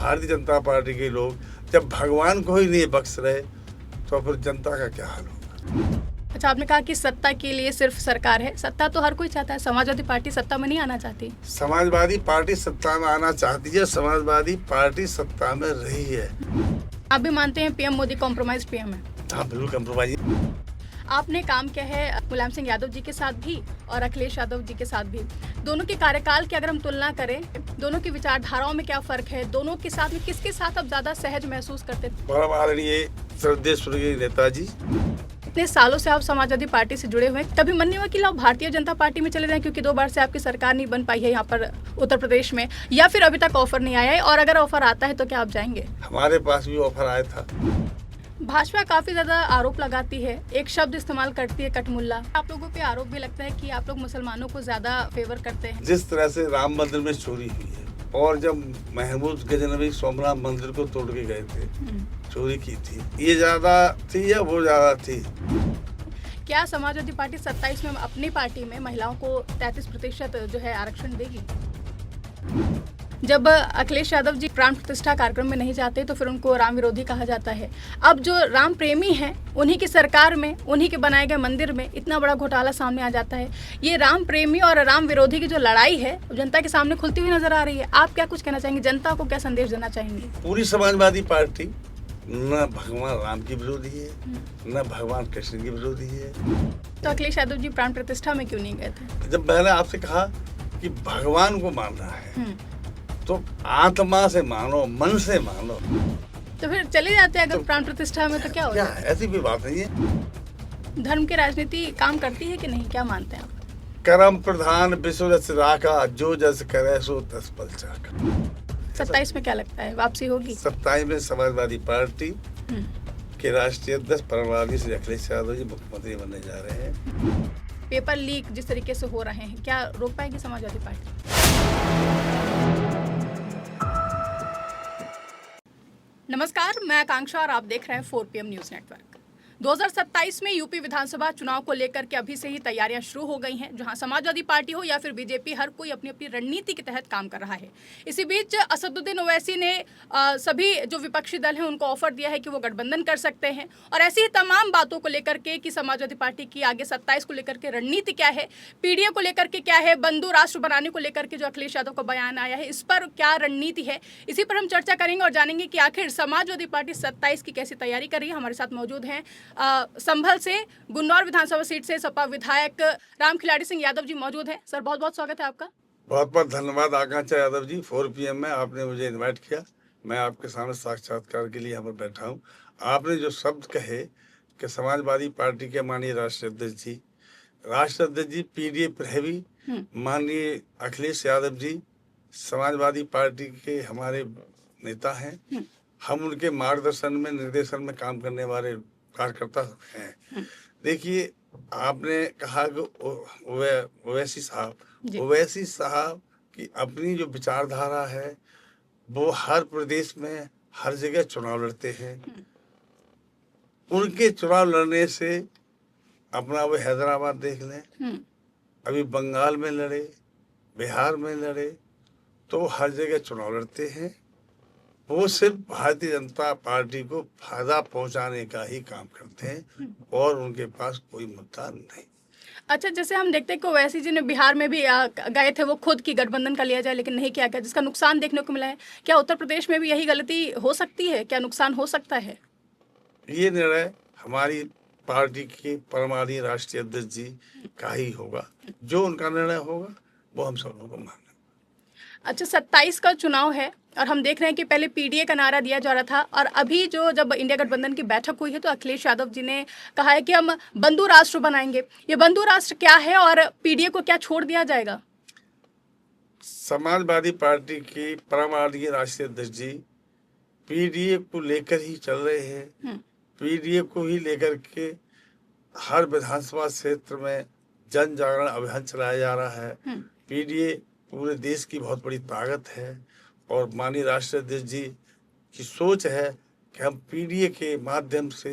Bharatiya Janata party के लोग जब भगवान को ही नहीं बख्श रहे तो फिर जनता का क्या हाल होगा। अच्छा, आपने कहा कि सत्ता के लिए सिर्फ सरकार है। सत्ता तो हर कोई चाहता है, समाजवादी पार्टी सत्ता में नहीं आना चाहती। समाजवादी पार्टी सत्ता में आना चाहती है, समाजवादी पार्टी सत्ता में रही है। आप भी मानते हैं पीएम मोदी कॉम्प्रोमाइज पीएम है? हाँ बिल्कुल कम्प्रोमाइज। आपने काम किया है मुलायम सिंह यादव जी के साथ भी और अखिलेश यादव जी के साथ भी। दोनों के कार्यकाल की अगर हम तुलना करें, दोनों की विचारधाराओं में क्या फर्क है? दोनों के साथ में किसके साथ आप ज्यादा सहज महसूस करते थे? परम आदरणीय श्रद्धेय स्वर्गीय नेताजी। इतने सालों से आप समाजवादी पार्टी से जुड़े हुए हैं, कभी मन नहीं हुआ कि आप भारतीय जनता पार्टी में चले जाएं, क्योंकि 2 बार से आपकी सरकार नहीं बन पाई है यहाँ पर उत्तर प्रदेश में, या फिर अभी तक ऑफर नहीं आया है? और अगर ऑफर आता है तो क्या आप जाएंगे? हमारे पास भी ऑफर आया था। भाजपा काफी ज्यादा आरोप लगाती है, एक शब्द इस्तेमाल करती है, कटमुल्ला। आप लोगों पे आरोप भी लगता है कि आप लोग मुसलमानों को ज्यादा फेवर करते हैं। जिस तरह से राम मंदिर में चोरी हुई है और जब महमूद गजनवी सोमनाथ मंदिर को तोड़ के गए थे, चोरी की थी, ये ज्यादा थी या वो ज्यादा थी? क्या समाजवादी पार्टी 27 में अपनी पार्टी में महिलाओं को 33% जो है आरक्षण देगी? जब अखिलेश यादव जी प्राण प्रतिष्ठा कार्यक्रम में नहीं जाते तो फिर उनको राम विरोधी कहा जाता है। अब जो राम प्रेमी हैं, उन्हीं की सरकार में, उन्हीं के बनाए गए मंदिर में इतना बड़ा घोटाला सामने आ जाता है। ये राम प्रेमी और राम विरोधी की जो लड़ाई है जनता के सामने खुलती हुई नजर आ रही है। आप क्या कुछ कहना चाहेंगे? जनता को क्या संदेश देना चाहेंगे? पूरी समाजवादी पार्टी न भगवान राम की विरोधी है, न भगवान कृष्ण की विरोधी है। तो अखिलेश यादव जी प्राण प्रतिष्ठा में क्यों नहीं गए थे? जब मैंने आपसे कहा कि भगवान को मानना है तो आत्मा से मानो, मन से मानो। तो फिर चले जाते हैं अगर प्राण प्रतिष्ठा में, तो क्या हो जाए? ऐसी कोई बात नहीं है। धर्म की राजनीति काम करती है कि नहीं, क्या मानते हैं आप? कर्म प्रधान विश्व जस राखा, जो जस करे सो तस फल चाखा। 27 में क्या लगता है, वापसी होगी? 27 में समाजवादी पार्टी के राष्ट्रीय अध्यक्ष परमवादी श्री अखिलेश यादव जी मुख्यमंत्री बनने जा रहे हैं। पेपर लीक जिस तरीके से हो रहे हैं, क्या रोक पाएगी समाजवादी पार्टी? नमस्कार, मैं आकांक्षा और आप देख रहे हैं 4PM न्यूज नेटवर्क। 2027 में यूपी विधानसभा चुनाव को लेकर के अभी से ही तैयारियां शुरू हो गई हैं, जहां समाजवादी पार्टी हो या फिर बीजेपी, हर कोई अपनी अपनी रणनीति के तहत काम कर रहा है। इसी बीच असदुद्दीन ओवैसी ने सभी जो विपक्षी दल हैं उनको ऑफर दिया है कि वो गठबंधन कर सकते हैं, और ऐसी ही तमाम बातों को लेकर के कि समाजवादी पार्टी की आगे 27 को लेकर के रणनीति क्या है, पीडीए को लेकर के क्या है, बंधु राष्ट्र बनाने को लेकर के जो अखिलेश यादव का बयान आया है, इस पर क्या रणनीति है, इसी पर हम चर्चा करेंगे और जानेंगे कि आखिर समाजवादी पार्टी 27 की कैसी तैयारी कर रही है। हमारे साथ मौजूद हैं संभल से, गुन्नौर विधानसभा सीट से सपा विधायक राम खिलाड़ी सिंह यादव जी मौजूद हैं। सर, बहुत बहुत स्वागत है आपका। बहुत बहुत धन्यवाद आकांक्षा यादव जी। 4PM में आपने मुझे इनवाइट किया, मैं आपके सामने साक्षात्कार के लिए यहाँ पर बैठा हूँ। आपने जो शब्द कहे कि समाजवादी पार्टी के माननीय राष्ट्रीय अध्यक्ष जी पीडीए प्रभारी माननीय अखिलेश यादव जी समाजवादी पार्टी के हमारे नेता हैं। हम उनके मार्गदर्शन में, निर्देशन में काम करने वाले कार्यकर्ता हैं। देखिए, आपने कहा कि ओवैसी साहब की अपनी जो विचारधारा है वो हर प्रदेश में हर जगह चुनाव लड़ते हैं। उनके चुनाव लड़ने से अपना वो हैदराबाद देख लें, अभी बंगाल में लड़े, बिहार में लड़े, तो हर जगह चुनाव लड़ते हैं। वो सिर्फ भारतीय जनता पार्टी को फायदा पहुंचाने का ही काम करते हैं और उनके पास कोई मुद्दा नहीं। अच्छा, जैसे हम देखते हैं कि ओवैसी जी ने बिहार में भी गए थे, वो खुद की गठबंधन का लिया जाए लेकिन नहीं किया गया, जिसका नुकसान देखने को मिला है। क्या उत्तर प्रदेश में भी यही गलती हो सकती है? क्या नुकसान हो सकता है? ये निर्णय हमारी पार्टी के परमाणु राष्ट्रीय अध्यक्ष जी का ही होगा। जो उनका निर्णय होगा वो हम सब लोगों को मानना। अच्छा, 27 का चुनाव है और हम देख रहे हैं कि पहले पीडीए का नारा दिया जा रहा था, और अभी जब इंडिया गठबंधन की बैठक हुई है तो अखिलेश यादव जी ने कहा है कि हम बंधु राष्ट्र बनाएंगे। ये बंधु राष्ट्र क्या है और पीडीए को क्या छोड़ दिया जाएगा? समाजवादी पार्टी के परमाणु राष्ट्रीय अध्यक्ष जी पीडीए को लेकर ही चल रहे हैं। पीडीए को ही लेकर के हर विधानसभा क्षेत्र में जन जागरण अभियान चलाया जा रहा है। पीडीए पूरे देश की बहुत बड़ी ताकत है और माननीय राष्ट्रीय अध्यक्ष जी की सोच है कि हम पीडीए के माध्यम से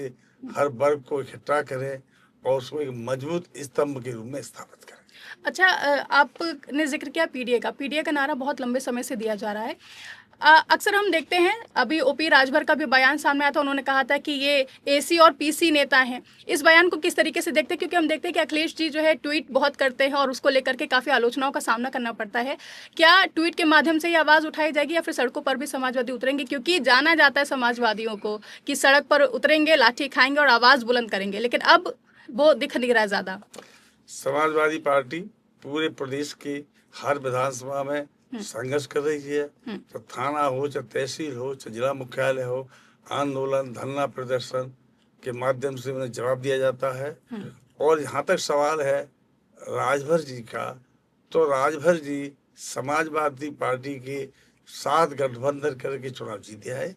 हर वर्ग को इकट्ठा करें और उसको एक मजबूत स्तंभ के रूप में स्थापित करें। अच्छा, आपने जिक्र किया पीडीए का नारा बहुत लंबे समय से दिया जा रहा है। अक्सर हम देखते हैं, अभी ओपी राजभर का भी बयान सामने आया था, उन्होंने कहा था कि ये एसी और पीसी नेता हैं। इस बयान को किस तरीके से देखते हैं, क्योंकि हम देखते हैं कि अखिलेश जी जो है ट्वीट बहुत करते हैं और उसको लेकर के काफ़ी आलोचनाओं का सामना करना पड़ता है। क्या ट्वीट के माध्यम से ये आवाज़ उठाई जाएगी या फिर सड़कों पर भी समाजवादी उतरेंगे? क्योंकि जाना जाता है समाजवादियों को कि सड़क पर उतरेंगे, लाठी खाएंगे और आवाज़ बुलंद करेंगे, लेकिन अब वो दिख नहीं रहा है ज़्यादा। समाजवादी पार्टी पूरे प्रदेश के हर विधानसभा में संघर्ष कर रही है। तो थाना हो, चाहे तहसील हो, चाहे जिला मुख्यालय हो, आंदोलन, धरना प्रदर्शन के माध्यम से उन्हें जवाब दिया जाता है। और यहाँ तक सवाल है राजभर जी का, तो राजभर जी समाजवादी पार्टी के साथ गठबंधन करके चुनाव जीते है।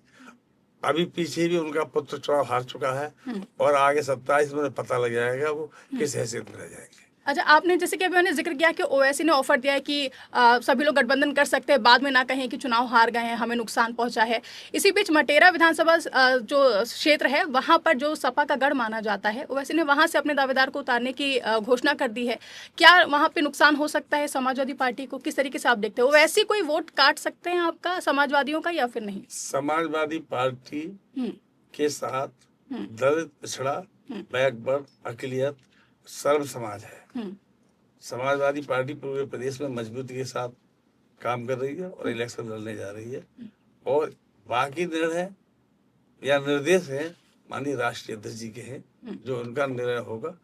अभी पीछे भी उनका पुत्र चुनाव हार चुका है और आगे 27 में पता लग जाएगा वो किस हैसियत में रह जाएंगे। अच्छा, आपने जैसे कि अभी मैंने जिक्र किया कि ओवैसी ने ऑफर दिया है कि सभी लोग गठबंधन कर सकते हैं, बाद में ना कहें कि चुनाव हार गए हैं, हमें नुकसान पहुंचा है। इसी बीच मटेरा विधानसभा जो क्षेत्र है वहां पर जो सपा का गढ़ माना जाता है, ओवैसी ने वहां से अपने दावेदार को उतारने की घोषणा कर दी है। क्या वहां पे नुकसान हो सकता है समाजवादी पार्टी को? किस तरीके से आप देखते हो, ओवैसी कोई वोट काट सकते हैं आपका समाजवादियों का या फिर नहीं? समाजवादी पार्टी के साथ दलित, पिछड़ा, बैकवर्ड, अकलियत, सर्व समाज है। समाजवादी पार्टी पूरे प्रदेश में मजबूती के साथ काम कर रही है और इलेक्शन लड़ने जा रही है। और बाकी निर्णय या निर्देश है माननीय राष्ट्रीय अध्यक्ष जी के हैं, जो उनका निर्णय होगा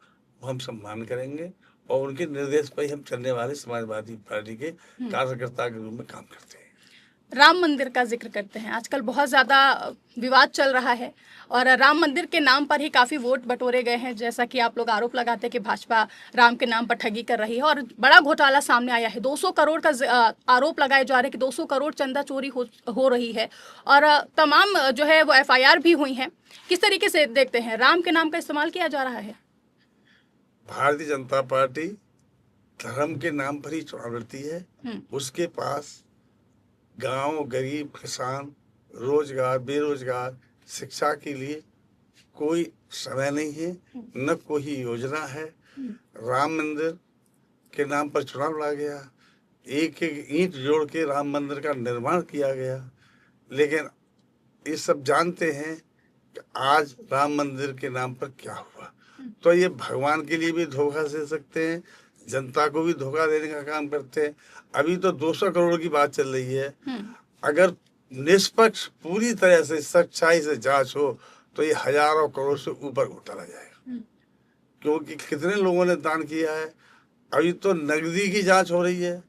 वो हम सम्मान करेंगे और उनके निर्देश पर ही हम चलने वाले समाजवादी पार्टी के कार्यकर्ता के रूप में काम करते हैं। राम मंदिर का जिक्र करते हैं, आजकल बहुत ज़्यादा विवाद चल रहा है और राम मंदिर के नाम पर ही काफ़ी वोट बटोरे गए हैं, जैसा कि आप लोग आरोप लगाते हैं कि भाजपा राम के नाम पर ठगी कर रही है और बड़ा घोटाला सामने आया है। 200 करोड़ का आरोप लगाए जा रहे हैं कि 200 करोड़ चंदा चोरी हो रही है और तमाम जो है वो FIR भी हुई हैं। किस तरीके से देखते हैं, राम के नाम का इस्तेमाल किया जा रहा है? भारतीय जनता पार्टी धर्म के नाम पर ही चुनाव लड़ती है। उसके पास गांव, गरीब, किसान, रोजगार, बेरोजगार, शिक्षा के लिए कोई समय नहीं है, न कोई योजना है। राम मंदिर के नाम पर चुनाव लड़ा गया, एक एक ईंट जोड़ के राम मंदिर का निर्माण किया गया, लेकिन ये सब जानते हैं कि आज राम मंदिर के नाम पर क्या हुआ। तो ये भगवान के लिए भी धोखा दे सकते हैं, जनता को भी धोखा देने का काम करते हैं। अभी तो 200 करोड़ की बात चल रही है। अगर निष्पक्ष पूरी तरह से सच्चाई से जांच हो तो ये हजारों करोड़ से ऊपर घोटाला जाएगा, क्योंकि कितने लोगों ने दान किया है। अभी तो नकदी की जांच हो रही है,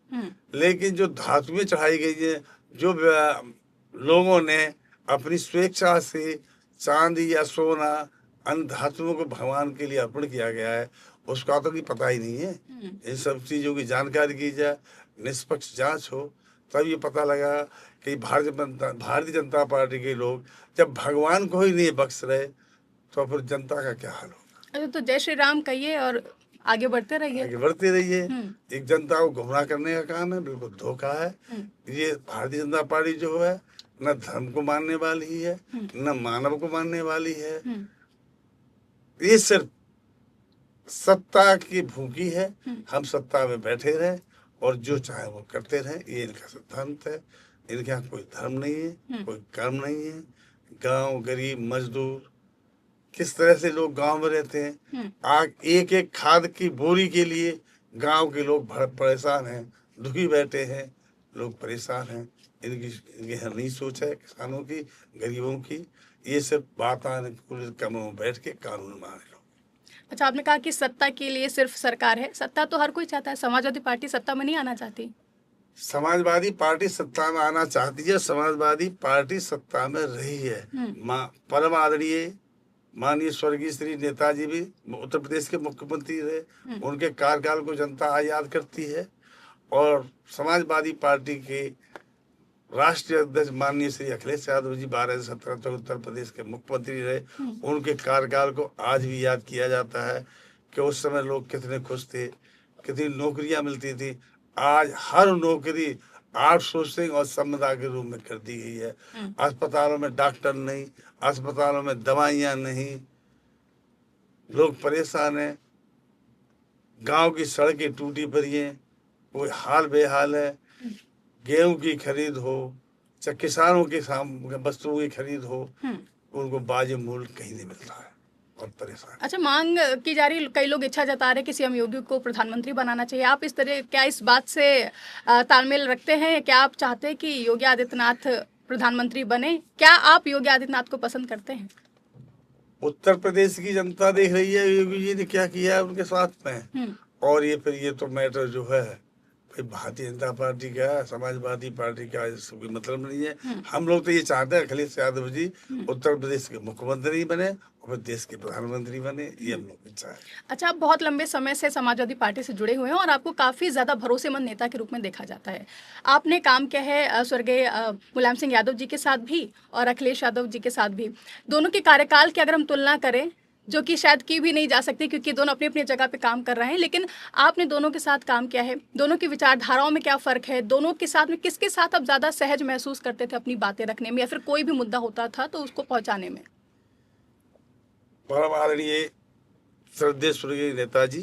लेकिन जो धातुएं चढ़ाई गई है, जो लोगों ने अपनी स्वेच्छा से चांदी या सोना, अन्य धातुओं को भगवान के लिए अर्पण किया गया है, उसका तो कोई पता ही नहीं है। इन सब चीजों की जानकारी की जाए, निष्पक्ष जांच हो, तब ये पता लगा कि भारतीय जनता पार्टी के लोग जब भगवान को ही नहीं बख्श रहे तो फिर जनता का क्या हाल होगा। तो जय श्री राम कहिए और आगे बढ़ते रहिए। आगे बढ़ते रहिए। एक जनता को गुमराह करने का काम है, बिल्कुल धोखा है। ये भारतीय जनता पार्टी जो है न धर्म को मानने वाली है, न मानव को मानने वाली है। ये सिर्फ सत्ता की भूखी है। हम सत्ता में बैठे रहे और जो चाहे वो करते रहे, ये इनका सिद्धांत है। इनके यहाँ कोई धर्म नहीं है, कोई कर्म नहीं है। गांव, गरीब, मजदूर, किस तरह से लोग गांव में रहते हैं, आग एक एक खाद की बोरी के लिए गांव के लोग परेशान हैं, दुखी बैठे हैं, लोग परेशान हैं। इनकी नहीं सोच है किसानों की, गरीबों की। ये सब बात आने कमरों में बैठ के कानून माने लोग। अच्छा, आपने कहा कि सत्ता के लिए सिर्फ सरकार है, सत्ता तो हर कोई चाहता है, समाजवादी पार्टी सत्ता में नहीं आना चाहती। समाजवादी पार्टी सत्ता में आना चाहती है, समाजवादी पार्टी सत्ता में रही है। परम आदरणीय माननीय स्वर्गीय श्री नेताजी भी उत्तर प्रदेश के मुख्यमंत्री रहे, उनके कार्यकाल को जनता याद करती है। और समाजवादी पार्टी के राष्ट्रीय अध्यक्ष माननीय श्री अखिलेश यादव जी 12 से 17 तक उत्तर प्रदेश के मुख्यमंत्री रहे, उनके कार्यकाल को आज भी याद किया जाता है कि उस समय लोग कितने खुश थे, कितनी नौकरियां मिलती थी। आज हर नौकरी आउटसोर्सिंग और संविदा के रूप में कर दी गई है। अस्पतालों में डॉक्टर नहीं, अस्पतालों में दवाइयां नहीं, लोग परेशान हैं। गांव की सड़कें टूटी पड़ी हैं, कोई हाल बेहाल है। गेहूं की खरीद हो चाहे किसानों के वस्तुओं की खरीद हो, हम्म। उनको वाजिब मूल्य कहीं नहीं मिलता है और परेशान। अच्छा, मांग की जा रही, कई लोग इच्छा जता रहे हैं कि सीएम योगी को प्रधानमंत्री बनाना चाहिए। आप इस तरह क्या इस बात से तालमेल रखते हैं? क्या आप चाहते हैं कि योगी आदित्यनाथ प्रधानमंत्री बने? क्या आप योगी आदित्यनाथ को पसंद करते हैं? उत्तर प्रदेश की जनता देख रही है योगी जी ने क्या किया है उनके साथ में। हम्म। और ये फिर ये तो मैटर जो है फिर भारतीय जनता पार्टी का है, समाजवादी पार्टी का, इससे कोई मतलब नहीं है। हम लोग तो ये चाहते हैं अखिलेश यादव जी उत्तर प्रदेश के मुख्यमंत्री बने और फिर देश के प्रधानमंत्री बने, ये हम लोग की इच्छा है। अच्छा, आप बहुत लंबे समय से समाजवादी पार्टी से जुड़े हुए हैं और आपको काफ़ी ज़्यादा भरोसेमंद नेता के रूप में देखा जाता है। आपने काम किया है स्वर्गीय मुलायम सिंह यादव जी के साथ भी और अखिलेश यादव जी के साथ भी। दोनों के कार्यकाल की अगर हम तुलना करें, जो कि शायद की भी नहीं जा सकती क्योंकि दोनों अपनी अपनी जगह पे काम कर रहे हैं, लेकिन आपने दोनों के साथ काम किया है। दोनों की विचारधाराओं में क्या फ़र्क है? दोनों के साथ में किसके साथ आप ज़्यादा सहज महसूस करते थे अपनी बातें रखने में, या फिर कोई भी मुद्दा होता था तो उसको पहुँचाने में? परम आदरणीय श्रद्धेय स्वर्गीय नेताजी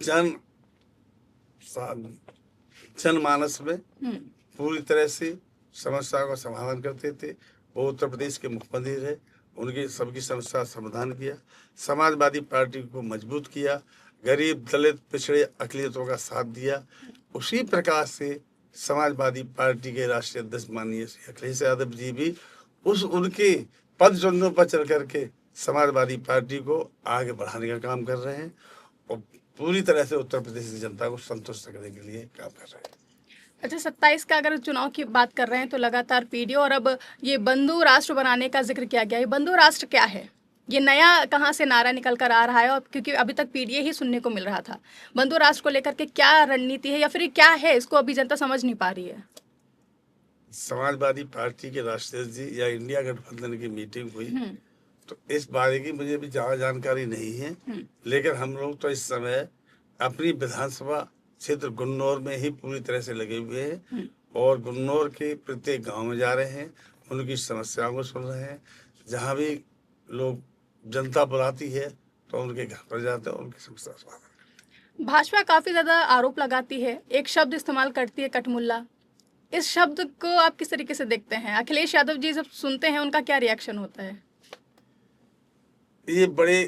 जन जनमानस में पूरी तरह से समस्या का समाधान करते थे। वो उत्तर प्रदेश के मुख्यमंत्री रहे, उनकी सबकी समस्या समाधान किया, समाजवादी पार्टी को मजबूत किया, गरीब दलित पिछड़े अकलियतों का साथ दिया। उसी प्रकार से समाजवादी पार्टी के राष्ट्रीय अध्यक्ष माननीय श्री अखिलेश यादव जी भी उनके पद चिन्हों पर चल करके समाजवादी पार्टी को आगे बढ़ाने का काम कर रहे हैं और पूरी तरह से उत्तर प्रदेश की जनता को संतुष्ट करने के लिए काम कर रहे हैं। अच्छा, 27 का अगर चुनाव की बात कर रहे हैं तो लगातार पीडीए और अब ये बंधु राष्ट्र बनाने का जिक्र किया गया है। बंधु राष्ट्र क्या है? ये नया कहाँ से नारा निकल कर आ रहा है? और क्योंकि अभी तक पीडीए ही सुनने को मिल रहा था, बंधु राष्ट्र को लेकर के क्या रणनीति है या फिर ये क्या है, इसको अभी जनता समझ नहीं पा रही है। समाजवादी पार्टी के राष्ट्रीय जी या इंडिया गठबंधन की मीटिंग हुई तो इस बारे की मुझे भी ज्यादा जानकारी नहीं है, लेकिन हम लोग तो इस समय अपनी विधानसभा क्षेत्र गुन्नौर में ही पूरी तरह से लगे हुए हैं और गुन्नौर के प्रत्येक गांव में जा रहे हैं, उनकी समस्याओं को सुन रहे हैं। जहां भी लोग जनता बुलाती है तो उनके घर पर जाते हैं, उनकी समस्या समाधान। भाजपा काफी ज्यादा आरोप लगाती है, एक शब्द इस्तेमाल करती है, कटमुल्ला। इस शब्द को आप किस तरीके से देखते हैं? अखिलेश यादव जी जब सुनते हैं उनका क्या रिएक्शन होता है? ये बड़े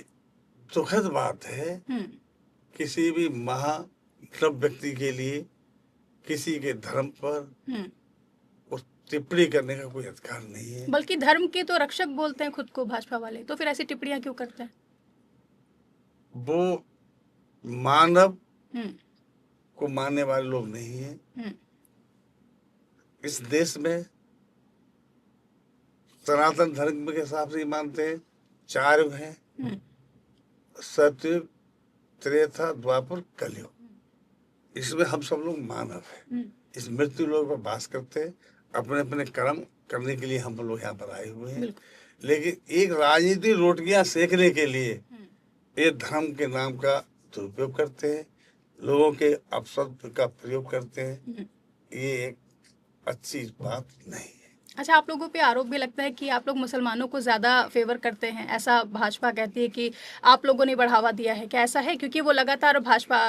दुखद बात है। किसी भी महान व्यक्ति के लिए किसी के धर्म पर उस टिप्पणी करने का कोई अधिकार नहीं है। बल्कि धर्म के तो रक्षक बोलते हैं खुद को भाजपा वाले, तो फिर ऐसी टिप्पणियां क्यों करते हैं? वो मानव को मानने वाले लोग नहीं हैं। इस देश में सनातन धर्म के हिसाब से मानते हैं, 4 युग हैं, सतयुग, त्रेता, द्वापर, कलयुग। इसमें हम सब लोग मानव हैं। इस मृत्यु लोक पर वास करते हैं, अपने अपने कर्म करने के लिए हम लोग यहाँ पर आए हुए हैं। लेकिन एक राजनीतिक रोटियां सेकने के लिए ये धर्म के नाम का दुरुपयोग करते हैं, लोगों के अपशब्द का प्रयोग करते हैं। ये एक अच्छी बात नहीं है। अच्छा, आप लोगों पे आरोप भी लगता है कि आप लोग मुसलमानों को ज़्यादा फेवर करते हैं, ऐसा भाजपा कहती है कि आप लोगों ने बढ़ावा दिया है। क्या ऐसा है? क्योंकि वो लगातार भाजपा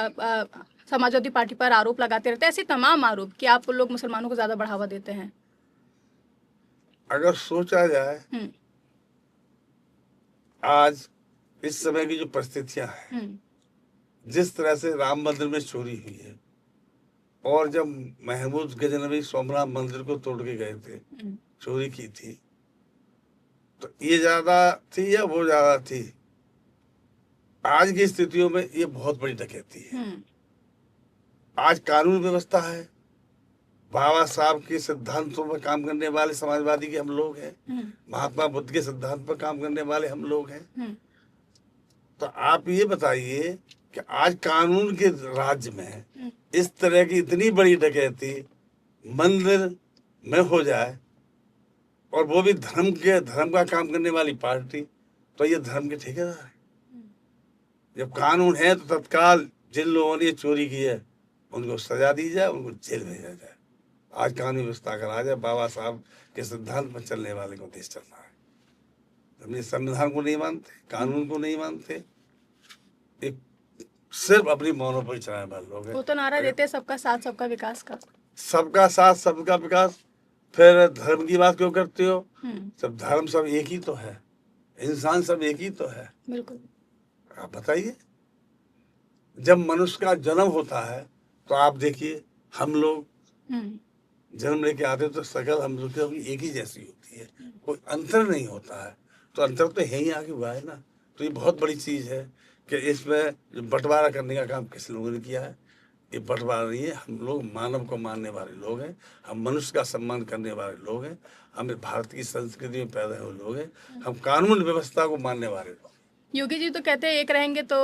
समाजवादी पार्टी पर आरोप लगाते रहते हैं, ऐसे तमाम आरोप कि आप लोग मुसलमानों को ज़्यादा बढ़ावा देते हैं। अगर सोचा जाए आज इस समय की जो परिस्थितियां हैं, जिस तरह से राम मंदिर में चोरी हुई है और जब महमूद गजनवी सोमनाथ मंदिर को तोड़ के गए थे, चोरी की थी, तो ये ज्यादा थी या वो ज्यादा थी? आज की स्थितियों में ये बहुत बड़ी डकैती है। आज कानून व्यवस्था है, बाबा साहब के सिद्धांतों पर काम करने वाले समाजवादी के हम लोग हैं, महात्मा बुद्ध के सिद्धांत पर काम करने वाले हम लोग हैं। तो आप ये बताइए कि आज कानून के राज्य में इस तरह की इतनी बड़ी डकैती मंदिर में हो जाए और वो भी धर्म का काम करने वाली पार्टी, तो ये धर्म के ठेकेदार है। जब कानून है तो तत्काल जिन लोगों ने चोरी की है उनको सजा दी जाए, उनको जेल भेजा जाए। आज कानून व्यवस्था अगर आ जाए, बाबा साहब के सिद्धांत पर चलने वाले को देश चलना है। अपने संविधान को नहीं मानते, कानून को नहीं मानते, एक सिर्फ अपनी मोनोपोली चलाने वाले लोग हैं। वो तो नारा देते हैं सबका साथ सबका विकास का। सबका साथ सबका विकास फिर धर्म की बात क्यों करते हो? हम्म, सब धर्म सब एक ही तो है, इंसान सब एक ही तो है। बिल्कुल। आप बताइए, जब मनुष्य का जन्म होता है तो आप देखिए, हम लोग हम्म, जन्म लेके आते तो शकल हम लोग की एक ही जैसी होती है, कोई अंतर नहीं होता है। तो अंतर तो है ही आगे हुआ है ना। तो ये बहुत बड़ी चीज है कि इसमें जो बंटवारा करने का काम किस लोगों ने किया है। ये बंटवारा नहीं है, हम लोग मानव को मानने वाले लोग हैं, हम मनुष्य का सम्मान करने वाले लोग हैं, हम इस भारत की संस्कृति में पैदा हुए लोग हैं, हम कानून व्यवस्था को मानने वाले लोग हैं। योगी जी तो कहते हैं एक रहेंगे तो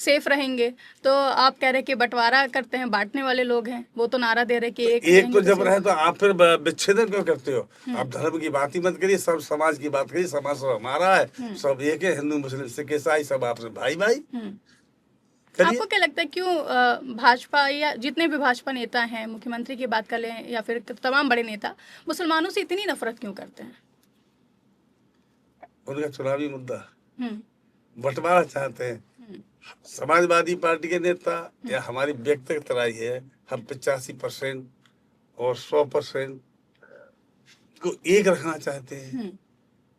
सेफ रहेंगे, तो आप कह रहे हैं कि बंटवारा करते हैं, बांटने वाले लोग हैं। वो तो नारा दे रहे हैं कि एक एक तो रहेंगे जब सेफ। रहे तो आप फिर विच्छेदन क्यों करते हो? आप धर्म की बात ही मत करिए, सब समाज की बात करिए। समाज सब हमारा है, सब एक है, हिंदू मुस्लिम सिख ईसाई सब आपसे भाई भाई। हम्म। करिए। आपको क्या लगता है क्यों भाजपा या जितने भी भाजपा नेता हैं, मुख्यमंत्री की बात कर लें या फिर तमाम बड़े नेता, मुसलमानों से इतनी नफरत क्यों करते हैं? उनका चुनावी मुद्दा हम्म, बंटवारा चाहते हैं। हम्म, समाजवादी पार्टी के नेता या हमारी व्यक्तिगत राय है, हम 85% और 100% को एक रखना चाहते हैं। हम्म,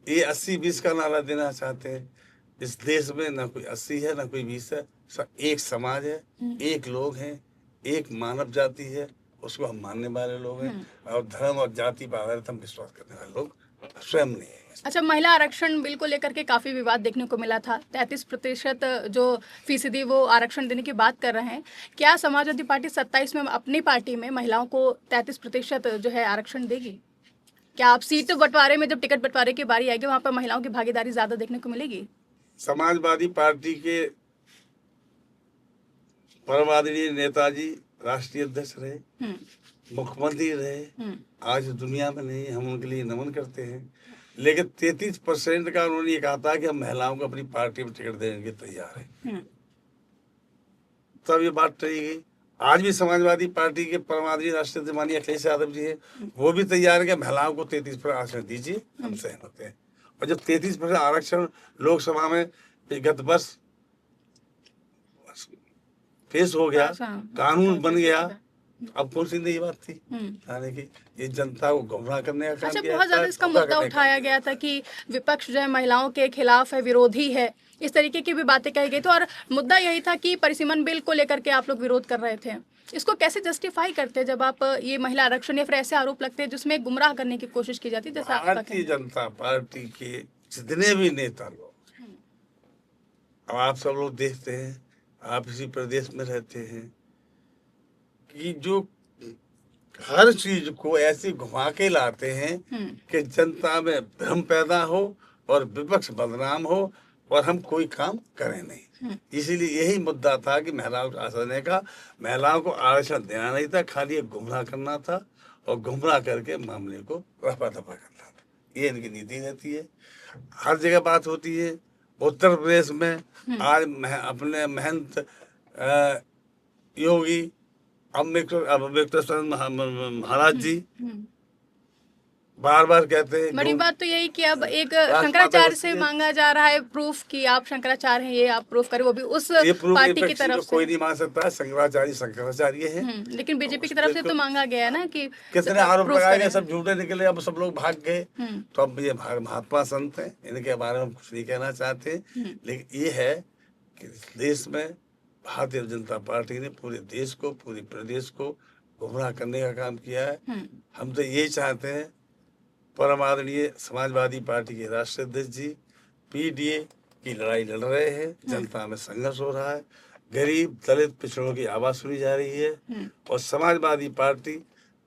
ये 80-20 का नारा देना चाहते हैं। इस देश में ना कोई 80 है ना कोई 20 है, सब एक समाज है, एक लोग हैं, एक मानव जाति है, उसको हम मानने वाले लोग हैं। और धर्म और जाति पर आधारित हम विश्वास करने वाले लोग स्वयं नहीं है। अच्छा, महिला आरक्षण बिल को लेकर के काफी विवाद देखने को मिला था। 33% जो फीसदी वो आरक्षण देने की बात कर रहे हैं। क्या समाजवादी पार्टी 27 में अपनी पार्टी में महिलाओं को 33% जो है आरक्षण देगी? क्या आप सीट बंटवारे में जब टिकट बंटवारे की बारी आएगी वहां पर महिलाओं की भागीदारी ज्यादा देखने को मिलेगी? समाजवादी पार्टी के परम आदरणीय नेताजी राष्ट्रीय अध्यक्ष रहे, हम्म, मुख्यमंत्री रहे, हम्म, आज दुनिया में नहीं, हम उनके लिए नमन करते हैं। लेकिन 33% का उन्होंने ये कहा था कि हम महिलाओं को अपनी पार्टी में टिकट देने के तैयार हैं। हम्म, तब ये बात टली गई। आज भी समाजवादी पार्टी के परम आदरणीय राष्ट्रीय अध्यक्ष माननीय अखिलेश यादव जी है, वो भी तैयार है कि महिलाओं को 33% आरक्षण दीजिए, हम सहमत हैं। और जब 33% आरक्षण लोकसभा में गत वर्ष पेश हो गया, कानून बन गया, अब कौन सी नई बात थी आने की? ये जनता को गुमराह करने का काम अच्छा, किया बहुत ज्यादा था, इसका धोखा मुद्दा करने का। उठाया गया था कि विपक्ष जो है महिलाओं के खिलाफ है, विरोधी है, इस तरीके की भी बातें कही गई थी। और मुद्दा यही था कि परिसीमन बिल को लेकर के आप लोग विरोध कर रहे थे। इसको कैसे जस्टिफाई करते हैं जब आप ये महिला आरक्षण या फिर ऐसे आरोप लगते हैं जिसमें गुमराह करने की कोशिश की जाती है, जैसा आपका भारतीय कहना जनता पार्टी के जितने भी नेता लोग, अब आप सब लोग देखते हैं, आप इसी प्रदेश में रहते हैं, कि जो हर चीज को ऐसे घुमा के लाते हैं कि जनता में भ्रम पैदा हो और विपक्ष बदनाम हो और हम कोई काम करें नहीं। इसीलिए यही मुद्दा था कि महिलाओं को आरक्षण देने का, महिलाओं को आरक्षण देना नहीं था, खाली एक गुमराह करना था और गुमराह करके मामले को रफा दफा करना था। ये इनकी नीति रहती है, हर जगह बात होती है। उत्तर प्रदेश में आज अपने महंत योगी अम्बेडकर महाराज जी बार बार कहते हैं, बड़ी बात तो यही कि अब एक राजमाता शंकराचार्य से बच्ची है। मांगा जा रहा है प्रूफ कि आप शंकराचार्य हैं, ये आप प्रूफ करें, वो भी उस ये प्रूफ पार्टी की विपक्ष तरफ को कोई से। नहीं मान सकता है। शंकराचार्य है। लेकिन बीजेपी की तरफ से तो मांगा गया है ना कि कितने आरोप proof लगाए गए, करें। सब झूठे निकले, अब सब लोग भाग गए। तो अब ये महात्मा संत हैं, इनके बारे में हम कुछ नहीं कहना चाहते, लेकिन ये है कि देश में भारतीय जनता पार्टी ने पूरे देश को, पूरे प्रदेश को गुमराह करने का काम किया है। हम तो यही चाहते हैं, परम आदरणीय समाजवादी पार्टी के राष्ट्रीय अध्यक्ष जी पीडीए की लड़ाई लड़ रहे हैं, जनता में संघर्ष हो रहा है, गरीब दलित पिछड़ों की आवाज सुनी जा रही है, और समाजवादी पार्टी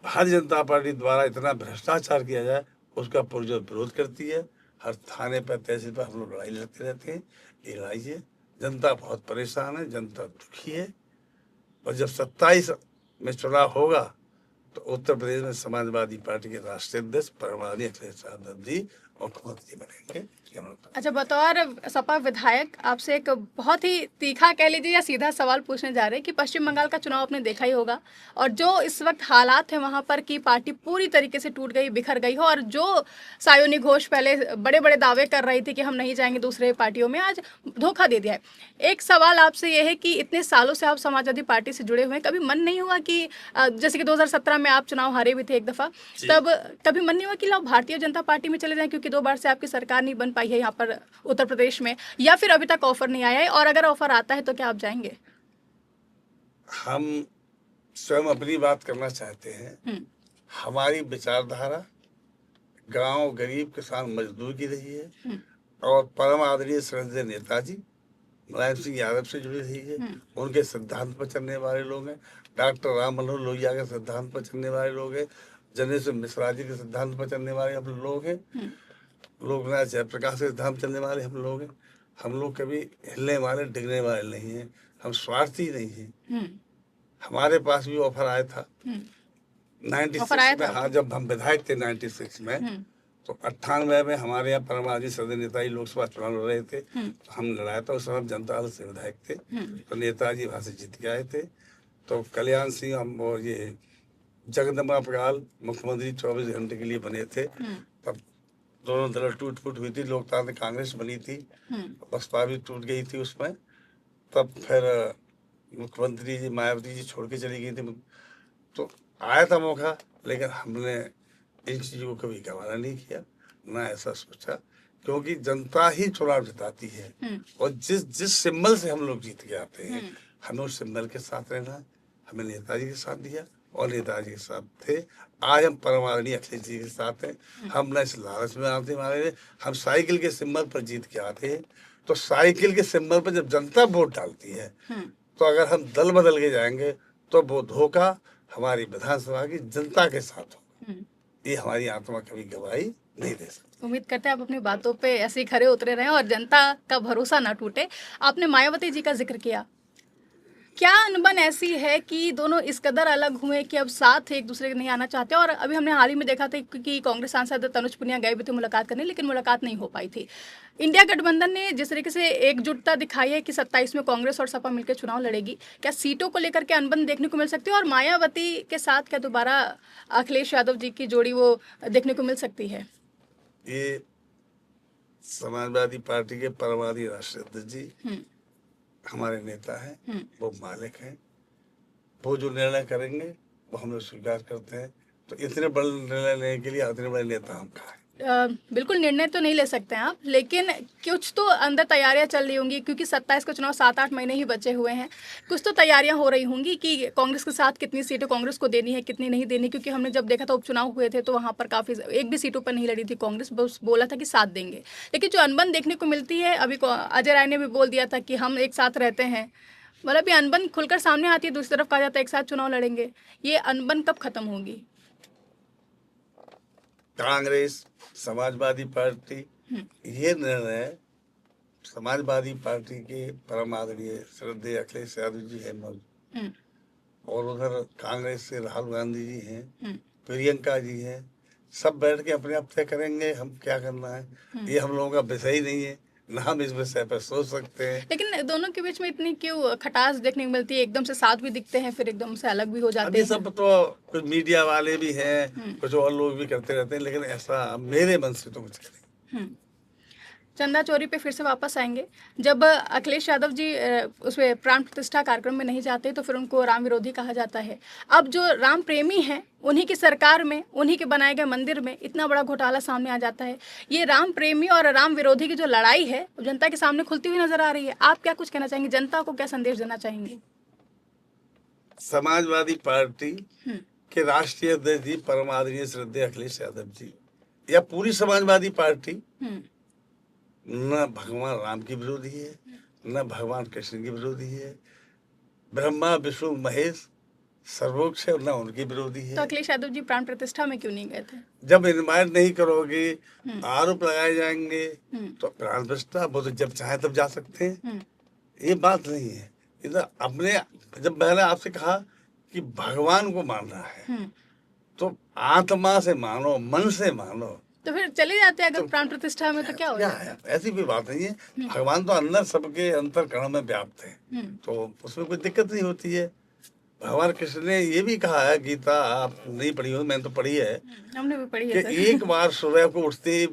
भारतीय जनता पार्टी द्वारा इतना भ्रष्टाचार किया जाए उसका पुरजोर विरोध करती है। हर थाने पर, तहसील पर हम लोग लड़ाई लड़ते रहते हैं। ये लड़ाई है, जनता बहुत परेशान है, जनता दुखी है, और जब 27 में चुनाव होगा तो उत्तर प्रदेश में समाजवादी पार्टी के राष्ट्रीय अध्यक्ष परम आदरणीय अखिलेश यादव जी मुख्यमंत्री बनेंगे। अच्छा, बतौर सपा विधायक आपसे एक बहुत ही तीखा कह लीजिए या सीधा सवाल पूछने जा रहे हैं कि पश्चिम बंगाल का चुनाव आपने देखा ही होगा, और जो इस वक्त हालात है वहां पर की पार्टी पूरी तरीके से टूट गई, बिखर गई हो, और जो सायोनी घोष पहले बड़े बड़े दावे कर रही थी कि हम नहीं जाएंगे दूसरे पार्टियों में, आज धोखा दे दिया है। एक सवाल आपसे यह है कि इतने सालों से आप समाजवादी पार्टी से जुड़े हुए हैं, कभी मन नहीं हुआ कि जैसे कि 2017 में आप चुनाव हारे भी थे एक दफा, तब कभी मन नहीं हुआ कि लो भारतीय जनता पार्टी में चले जाएं, क्योंकि 2 बार से आपकी सरकार नहीं बन पाई है यहाँ पर उत्तर प्रदेश में, या फिर अभी तक ऑफर नहीं आया है, और अगर ऑफर आता है तो क्या आप जाएंगे? हम स्वयं अपनी बात करना चाहते हैं। हमारी विचारधारा गांव, गरीब, किसान, मजदूर की रही है और परम आदरणीय श्रद्धेय नेताजी मुलायम सिंह यादव से जुड़ी रही है। उनके सिद्धांत पर चलने वाले लोग हैं। डॉक्टर राम मनोहर लोहिया के सिद्धांत पर चलने वाले लोग हैं। जनेश्वर मिश्रा जी के सिद्धांत पर चलने वाले हम लोग हैं। लोकनाथ जयप्रकाश के सिद्धांत चलने वाले हम लोग हैं। हम लोग कभी हिलने वाले डिगने वाले नहीं हैं। हम स्वार्थी नहीं हैं। हमारे पास भी ऑफर आया था 96 में। हाँ, जब हम विधायक थे 96 में, तो 98 में हमारे यहाँ परमाजी सदन नेताजी लोकसभा चुनाव लड़ रहे थे। तो हम लड़ाया था, उस समय जनता दल से विधायक थे। तो नेताजी वहां से जीत के आए थे। तो कल्याण सिंह हम और ये जगदम्बा पगाल मुख्यमंत्री 24 घंटे के लिए बने थे। तब दोनों दल टूट फूट हुई थी। लोकतांत्रिक कांग्रेस बनी थी, बसपा भी टूट गई थी उसमें। तब फिर मुख्यमंत्री जी मायावती जी छोड़ के चली गई थी। तो आया था मौका, लेकिन हमने इन चीज़ों को कभी गवारा नहीं किया, ना ऐसा सोचा, क्योंकि जनता ही चुनाव जिताती है। और जिस सिंबल से हम लोग जीत के आते हैं, हमें उस सिंबल के साथ रहना है। हमें नेताजी के साथ दिया और नेताजी के साथ थे। आज हम परम आदरणीय अखिलेश जी के साथ हैं। हम न इस लालच में आते हमारे, हम साइकिल के सिंबल पर जीत के आते हैं। तो साइकिल के सिंबल पर जब जनता वोट डालती है, तो अगर हम दल बदल के जाएंगे तो वो धोखा हमारी विधानसभा की जनता के साथ होगा। ये हमारी आत्मा कभी गवाही नहीं दे सकती। उम्मीद करते हैं आप अपनी बातों पे ऐसे ही खरे उतरे रहें और जनता का भरोसा ना टूटे। आपने मायावती जी का जिक्र किया, क्या अनबन ऐसी है कि दोनों इस कदर अलग हुए कि अब साथ एक दूसरे के नहीं आना चाहते? और अभी हमने हाल ही में देखा था कि कांग्रेस सांसद तनुज पुनिया गए भी थे मुलाकात करने, लेकिन मुलाकात नहीं हो पाई थी। इंडिया गठबंधन ने जिस तरीके से एकजुटता दिखाई है कि 27 में कांग्रेस और सपा मिलकर चुनाव लड़ेगी, क्या सीटों को लेकर के अनबन देखने को मिल सकती है? और मायावती के साथ क्या दोबारा अखिलेश यादव जी की जोड़ी वो देखने को मिल सकती है? ये समाजवादी पार्टी के परमादी राष्ट्रीय अध्यक्ष जी हमारे नेता हैं, वो मालिक हैं। वो जो निर्णय करेंगे वो हम लोग स्वीकार करते हैं। तो इतने बड़े निर्णय लेने के लिए इतने बड़े नेता हम कहाँ हैं? बिल्कुल निर्णय तो नहीं ले सकते हैं आप, लेकिन कुछ तो अंदर तैयारियां चल रही होंगी, क्योंकि 27 का चुनाव 7-8 महीने ही बचे हुए हैं। कुछ तो तैयारियां हो रही होंगी कि कांग्रेस के साथ कितनी सीटें कांग्रेस को देनी है, कितनी नहीं देनी, क्योंकि हमने जब देखा था उपचुनाव हुए थे तो वहां पर काफ़ी एक भी सीटों पर नहीं लड़ी थी कांग्रेस, बस बोला था कि साथ देंगे। लेकिन जो अनबन देखने को मिलती है, अभी अजय राय ने भी बोल दिया था कि हम एक साथ रहते हैं, मतलब ये अनबन खुलकर सामने आती है। दूसरी तरफ कहा जाता है एक साथ चुनाव लड़ेंगे। ये अनबन कब खत्म होगी? कांग्रेस, समाजवादी पार्टी, ये निर्णय समाजवादी पार्टी के परम आदरणीय श्रद्धेय अखिलेश यादव जी है मौजूद, और उधर कांग्रेस से राहुल गांधी जी हैं, प्रियंका जी हैं। सब बैठ के अपने आप तय करेंगे हम क्या करना है। ये हम लोगों का विषय ही नहीं है, ना हम इस विषय पर सोच सकते हैं। लेकिन दोनों के बीच में इतनी क्यों खटास देखने को मिलती है? एकदम से साथ भी दिखते हैं, फिर एकदम से अलग भी हो जाते अभी हैं। सब तो कुछ मीडिया वाले भी हैं, कुछ और लोग भी करते रहते हैं, लेकिन ऐसा मेरे मन से तो कुछ नहीं। चंदा चोरी पे फिर से वापस आएंगे। जब अखिलेश यादव जी उसमें प्राण प्रतिष्ठा कार्यक्रम में नहीं जाते तो फिर उनको राम विरोधी कहा जाता है। अब जो राम प्रेमी हैं, उन्हीं की सरकार में, उन्हीं के बनाए गए मंदिर में इतना बड़ा घोटाला सामने आ जाता है। ये राम प्रेमी और राम विरोधी की जो लड़ाई है जनता के सामने खुलती हुई नजर आ रही है। आप क्या कुछ कहना चाहेंगे? जनता को क्या संदेश देना चाहेंगे? समाजवादी पार्टी के राष्ट्रीय अध्यक्ष जी परम आदरणीय श्रद्धेय अखिलेश यादव जी या पूरी समाजवादी पार्टी न भगवान राम की विरोधी है, न भगवान कृष्ण की विरोधी है। ब्रह्मा विष्णु महेश सर्वोच्च है, न उनकी विरोधी है। तो अखिलेश यादव जी प्राण प्रतिष्ठा में क्यों नहीं गए थे? जब इन्वाइट नहीं करोगे, आरोप लगाए जाएंगे, तो प्राण प्रतिष्ठा वो तो जब चाहे तब जा सकते हैं। ये बात नहीं है। इधर अपने, जब मैंने आपसे कहा कि भगवान को मानना है, तो आत्मा से मानो, मन से मानो, तो फिर चले जाते हैं अगर प्राण प्रतिष्ठा में, तो क्या हो जाता है? ऐसी भी बात नहीं है। भगवान तो अंदर सबके अंतर कण में व्याप्त है, तो उसमें कोई दिक्कत नहीं होती है। भगवान कृष्ण ने ये भी कहा है, गीता आप नहीं पढ़ी हो, मैंने तो पढ़ी है, हमने भी पढ़ी है कि एक बार सुबह को उठते ही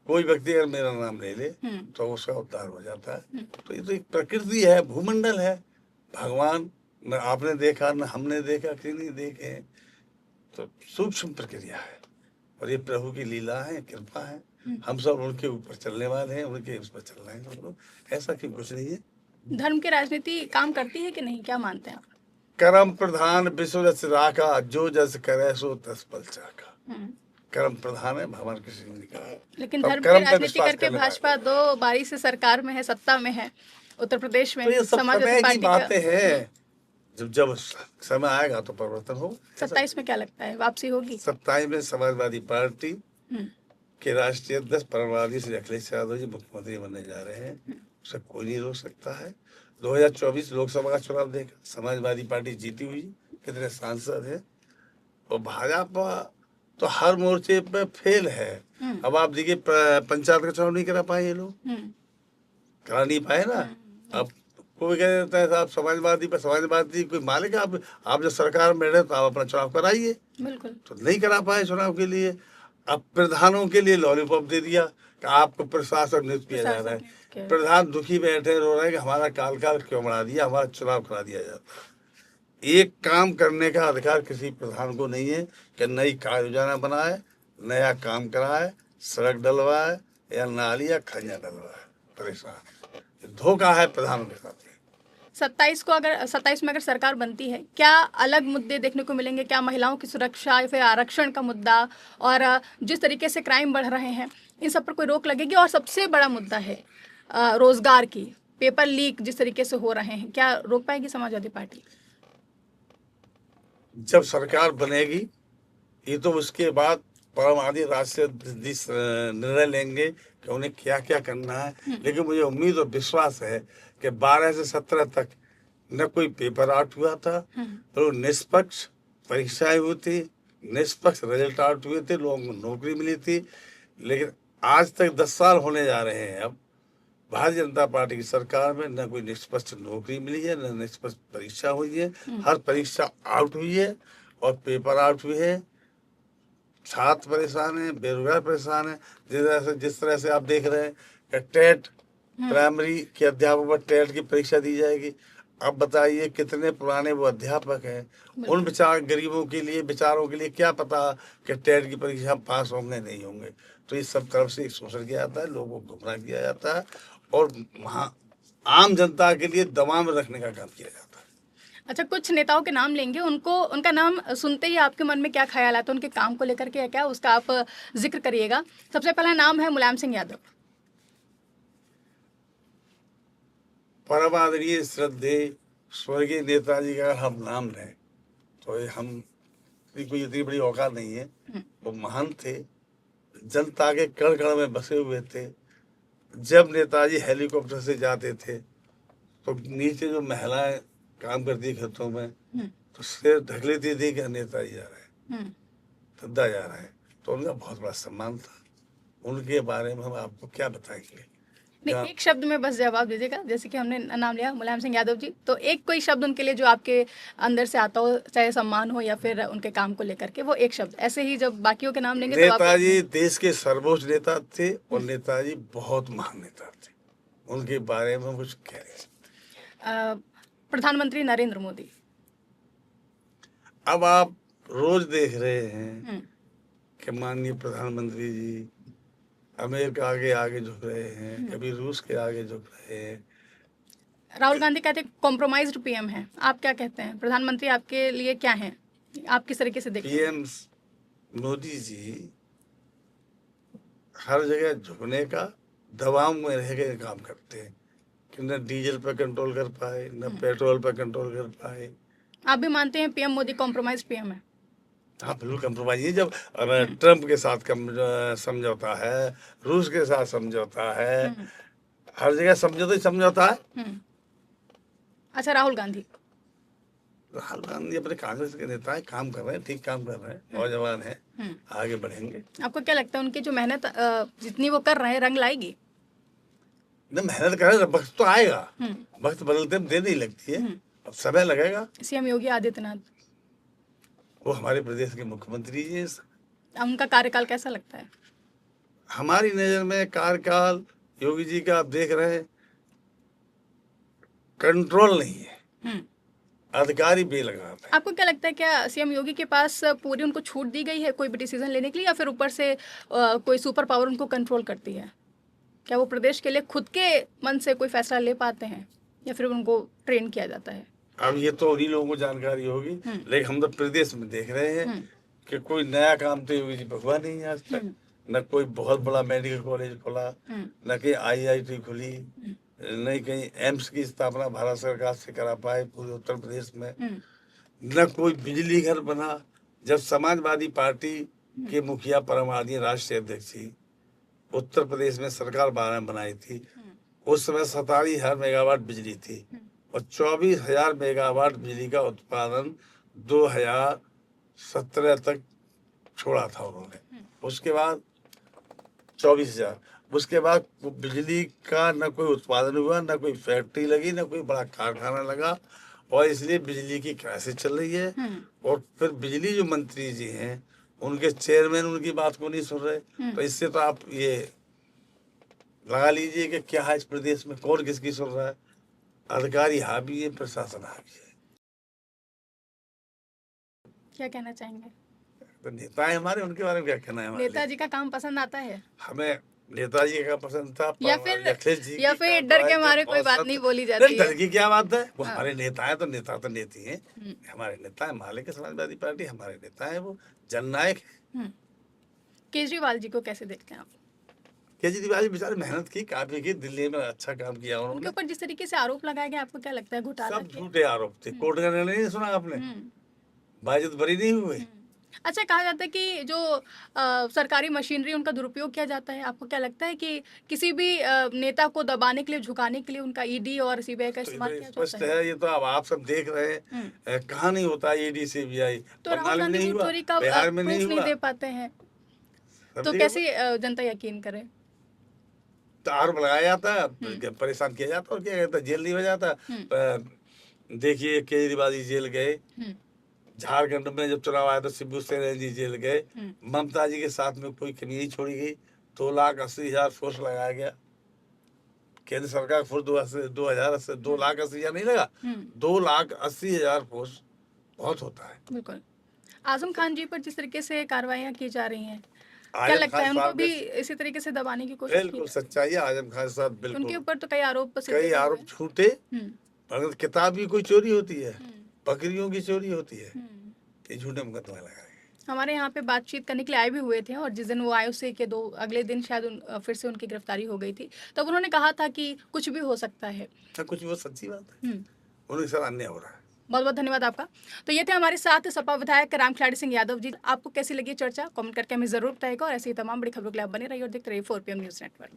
कोई व्यक्ति अगर मेरा नाम ले ले तो उसका उद्धार हो जाता है। तो ये तो एक प्रकृति है, भूमंडल है। भगवान न आपने देखा, न हमने देखा, किसी नहीं देखे। तो सूक्ष्म प्रक्रिया है और ये प्रभु की लीला है, कृपा है। हम सब उनके ऊपर चलने वाले हैं, उनके उस पर चल रहे हैं हम लोग। ऐसा कि कुछ नहीं है। धर्म की राजनीति काम करती है कि नहीं, क्या मानते हैं आप? कर्म प्रधान विश्व रच राखा, जो जस करे सो तस फल चाखा। हम्म। कर्म प्रधान है, भगवान कृष्ण ने कहा। लेकिन अब धर्म की कर्म पे राजनीति विश्वास करके करने भाजपा 2 बारी से सरकार में है, सत्ता में है उत्तर प्रदेश में। तो ये सब समाजवादी समय की पार्टी का बातें हैं। जब समय आएगा तो परिवर्तन हो। 27 में क्या लगता है, वापसी होगी? 27 में समाजवादी पार्टी हम्म। के राष्ट्रीय अध्यक्ष परमवादी श्री अखिलेश यादव जी मुख्यमंत्री बनने जा रहे हैं। उसे कोई नहीं रोक सकता है। 2024 लोकसभा का चुनाव देखा, समाजवादी पार्टी जीती हुई, कितने सांसद हैं। और भाजपा तो हर मोर्चे पे फेल है। अब आप देखिए पंचायत का चुनाव नहीं करा पाए ये लोग, करा नहीं पाए ना। अब कोई कह देता है साहब समाजवादी पर, समाजवादी कोई मालिक है, आप जब सरकार में रहे तो आप अपना चुनाव कराइए। बिल्कुल। तो नहीं करा पाए चुनाव के लिए। अब प्रधानों के लिए लॉलीपॉप दे दिया कि आपको प्रशासक नियुक्त किया जा रहा है। प्रधान दुखी बैठे रो रहे हैं कि हमारा काल क्यों बढ़ा दिया, हमारा चुनाव करा दिया जाता। एक काम करने का अधिकार किसी प्रधान को नहीं है कि नई कार्य योजना बनाए, नया काम कराए, सड़क डलवाए या नाली या खंजा डलवाए। परेशान धोखा है प्रधानों के साथ। 27 में अगर सरकार बनती है, क्या अलग मुद्दे देखने को मिलेंगे? क्या महिलाओं की सुरक्षा या फिर आरक्षण का मुद्दा, और जिस तरीके से क्राइम बढ़ रहे हैं, इन सब पर कोई रोक लगेगी? और सबसे बड़ा मुद्दा है रोजगार की, पेपर लीक जिस तरीके से हो रहे हैं, क्या रोक पाएगी समाजवादी पार्टी? जब सरकार बनेगी ये तो उसके बाद परमाणु राष्ट्रीय निर्णय लेंगे कि उन्हें क्या क्या करना है। लेकिन मुझे उम्मीद और विश्वास है कि 12 से 17 तक न कोई पेपर आउट हुआ था, तो निष्पक्ष परीक्षाएं हुई थी, निष्पक्ष रिजल्ट आउट हुए थे, लोगों को नौकरी मिली थी। लेकिन आज तक 10 साल होने जा रहे हैं अब भारतीय जनता पार्टी की सरकार में न कोई निष्पक्ष नौकरी मिली है, न निष्पक्ष परीक्षा हुई है। हर परीक्षा आउट हुई है और पेपर आउट हुए हैं। छात्र परेशान है, बेरोजगार परेशान है। जिस तरह से आप देख रहे हैं कि टेट प्राइमरी के अध्यापक पर टेट की परीक्षा दी जाएगी। अब बताइए कितने पुराने वो अध्यापक हैं, उन बेचार गरीबों के लिए, बेचारों के लिए क्या पता कि टेट की परीक्षा पास होंगे नहीं होंगे। तो इस सब तरफ से शोषण किया जाता है, लोगों को गुमराह किया जाता है और वहाँ आम जनता के लिए दबाव में रखने का काम किया जाता है। अच्छा, कुछ नेताओं के नाम लेंगे, उनका नाम सुनते ही आपके मन में क्या ख्याल आता है, उनके काम को लेकर के क्या उसका आप जिक्र करिएगा। सबसे पहला नाम है मुलायम सिंह यादव। परम आदरणीय श्रद्धेय स्वर्गीय नेताजी का हम नाम लें तो हम कोई इतनी बड़ी औकात नहीं है। वो महान थे, जनता के कण कण में बसे हुए थे। जब नेताजी हेलीकॉप्टर से जाते थे तो नीचे जो महिलाएं काम करती खेतों में तो सिर ढक लेती थी कि नेताजी जा रहे हैं, तद्दा जा रहे हैं। तो उनका बहुत बड़ा सम्मान था। उनके बारे में हम आपको क्या बताएंगे। नहीं, एक शब्द में बस जवाब दीजिएगा। जैसे कि हमने नाम लिया मुलायम सिंह यादव जी, तो एक कोई शब्द उनके लिए जो आपके अंदर से आता हो, चाहे सम्मान हो या फिर उनके काम को लेकर के, वो एक शब्द। ऐसे ही जब बाकियों के नाम लेंगे तो नेताजी देश के सर्वोच्च नेता थे और नेताजी बहुत महान नेता थे। उनके बारे में कुछ कह नहीं सकते। प्रधानमंत्री नरेंद्र मोदी, अब आप रोज देख रहे हैं कि माननीय प्रधानमंत्री जी अमेरिका के आगे झुक रहे हैं, कभी रूस के आगे झुक रहे हैं। राहुल गांधी कहते हैं कॉम्प्रोमाइज्ड पीएम है, आप क्या कहते हैं? प्रधानमंत्री आपके लिए क्या हैं, आप किस तरीके से देखते हैं? पीएम मोदी जी हर जगह झुकने का, दबाव में रह के काम करते हैं कि न डीजल पर कंट्रोल कर पाए, न पेट्रोल पर कंट्रोल कर पाए। आप भी मानते हैं पीएम मोदी कॉम्प्रोमाइज्ड पीएम है? हाँ बिल्कुल कंप्रोमाइज है। जब ट्रम्प के साथ समझौता है, रूस के साथ समझौता है, हर जगह समझौता ही समझौता है। अच्छा, राहुल गांधी अपने कांग्रेस के नेता है, काम कर रहे हैं, ठीक काम कर रहे हैं, नौजवान है, आगे बढ़ेंगे। आपको क्या लगता है उनकी जो मेहनत जितनी वो कर रहे हैं रंग लाएगी? न मेहनत कर रहे, वक्त तो आएगा, वक्त बदलते देर नहीं लगती है, अब समय लगेगा। सीएम योगी आदित्यनाथ, वो हमारे प्रदेश के मुख्यमंत्री जी, उनका कार्यकाल कैसा लगता है? हमारी नजर में कार्यकाल योगी जी का आप देख रहे हैं, कंट्रोल नहीं है। अधिकारी बेलगाम है। आपको क्या लगता है, क्या सीएम योगी के पास पूरी उनको छूट दी गई है कोई भी डिसीजन लेने के लिए, या फिर ऊपर से कोई सुपर पावर उनको कंट्रोल करती है? क्या वो प्रदेश के लिए खुद के मन से कोई फैसला ले पाते हैं, या फिर उनको ट्रेन किया जाता है? अब ये तो उन्हीं लोगों को जानकारी होगी, लेकिन हम तो प्रदेश में देख रहे हैं कि कोई नया काम तो योगी जी भगवा नहीं है आज तक। न कोई बहुत बड़ा मेडिकल कॉलेज खुला, न कहीं IIT खुली, न कहीं एम्स की स्थापना भारत सरकार से करा पाए पूरे उत्तर प्रदेश में, न कोई बिजली घर बना। जब समाजवादी पार्टी के मुखिया परम आदरणीय राष्ट्रीय अध्यक्ष थी, उत्तर प्रदेश में सरकार बनाई थी, उस समय 47,000 मेगावाट बिजली थी और 24,000 मेगावाट बिजली का उत्पादन 2017 तक छोड़ा था उन्होंने। उसके बाद 24,000, उसके बाद बिजली का न कोई उत्पादन हुआ, न कोई फैक्ट्री लगी, न कोई बड़ा कारखाना लगा, और इसलिए बिजली की क्राइसिस चल रही है। और फिर बिजली जो मंत्री जी हैं, उनके चेयरमैन उनकी बात को नहीं सुन रहे। तो इससे तो आप ये लगा लीजिए कि क्या है इस प्रदेश में, कौन किसकी सुन रहा है। अधिकारी हावी है, प्रशासन हावी है। क्या कहना चाहेंगे? तो नेता है हमारे, उनके बारे में क्या कहना है हमारे लिए? नेताजी का काम पसंद आता है, हमें नेताजी का पसंद था, या फिर डर के मारे कोई बात नहीं बोली जाती है? डर की क्या बात है, वो हमारे नेता है, तो नेता तो नेती है, हमारे नेता है। माले के समाजवादी पार्टी हमारे नेता है, वो जननायक है। केजरीवाल जी को कैसे देखते हैं आप? केजरीवाल जी बेचारे मेहनत की, काफी की, दिल्ली में अच्छा काम किया उनके उन्होंने। ऊपर जिस तरीके से आरोप लगाए गए, आपको क्या लगता है घोटाला सब के? झूठे आरोप थे, कोर्ट का निर्णय नहीं सुना आपने, बाइज्जत बरी नहीं हुए। अच्छा, कहा जाता है कि जो सरकारी मशीनरी उनका दुरुपयोग किया जाता है। आपको क्या लगता है कि किसी भी नेता को दबाने के लिए, झुकाने के लिए उनका ईडी और सीबीआई का तो इस्तेमाल ये किया स्पष्ट जाता है? है, ये तो अब आप सब देख रहे हैं। कहाँ नहीं होता ईडी सीबीआई, तो राहुल बंगाल में गांधी नहीं को हुआ, चोरी का बिहार में प्रूफ नहीं नहीं हुआ, दे पाते हैं, सब तो जगह कैसे जनता यकीन करे? तो आरोप लगाया जाता है, परेशान किया जाता और क्या कहता है, जेल नहीं हो जाता। देखिए केजरीवाल जी जेल गए, झारखंड में जब चुनाव आया तो शिबू सोरेन जी जेल गए, ममता जी के साथ में कोई कमी नहीं छोड़ी गई। 2,80,000 फोर्स लगाया गया, केंद्र सरकार फोर्स 2,80,000 नहीं लगा, 2,80,000 फोर्स बहुत होता है। बिल्कुल। आजम खान जी पर जिस तरीके से कार्रवाइयां की जा रही हैं, क्या आजम लगता है खान उनको साहब भी इसी तरीके से दबाने की कोशिश की बिल्कुल जाए? सच्चाई है, आजम खान साहब उनके बिल्कुल ऊपर तो कई आरोप सिद्ध कई भी हुए आरोप हैं। झूठे, हम्म, अगर किताब की कोई चोरी होती है, बकरियों की चोरी होती है, हम्म। ये झूठे मुकदमे लगाए। हमारे यहाँ पे बातचीत करने के लिए आए भी हुए थे, और जिस दिन वो आए उससे के अगले दिन शायद फिर से उनकी गिरफ्तारी हो गई थी। तब उन्होंने कहा था कि कुछ भी हो सकता है। कुछ वो सच्ची बात है, उनके साथ अन्याय हो रहा है। बहुत बहुत धन्यवाद आपका। तो ये थे हमारे साथ सपा विधायक रामखिलाड़ी सिंह यादव जी। आपको कैसी लगी चर्चा, कमेंट करके हमें जरूर बताइएगा, और ऐसी ही तमाम बड़ी खबरों के लिए आप बने रहिए और देखते रहिए 4PM न्यूज़ नेटवर्क।